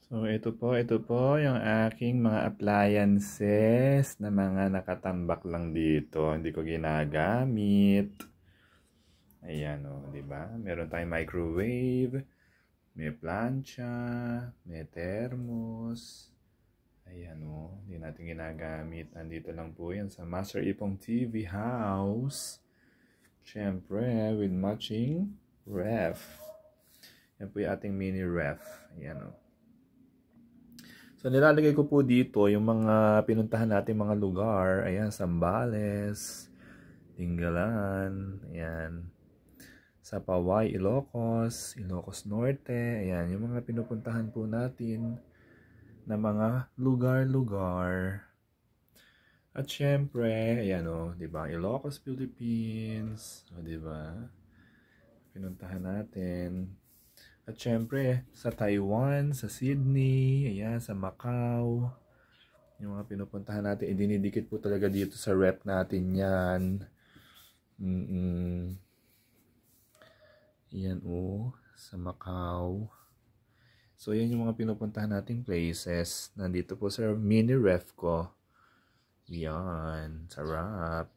So ito po yung aking mga appliances na mga nakatambak lang dito. Hindi ko ginagamit. Ayan o, di ba? Meron tayong microwave, may plancha, may thermos. Ayan o, hindi natin ginagamit. Andito lang po yan sa Master Ipong TV house. Siyempre, with matching ref. Yan po yung ating mini ref. Ayan o. So, nilalagay ko po dito yung mga pinuntahan natin mga lugar. Ayan, Zambales, Dingalan, ayan. Sa Paway, Ilocos, Ilocos Norte. Ayan, yung mga pinupuntahan po natin na mga lugar-lugar. At syempre, ayan o, di ba? Ilocos, Philippines. O, di ba? Pinuntahan natin. At syempre, sa Taiwan, sa Sydney, ayan, sa Macau. Yung mga pinupuntahan natin, dinidikit po talaga dito sa rep natin yan. Ayan sa Macau. So, yan yung mga pinupuntahan nating places. Nandito po sa mini ref ko. Yan, sarap.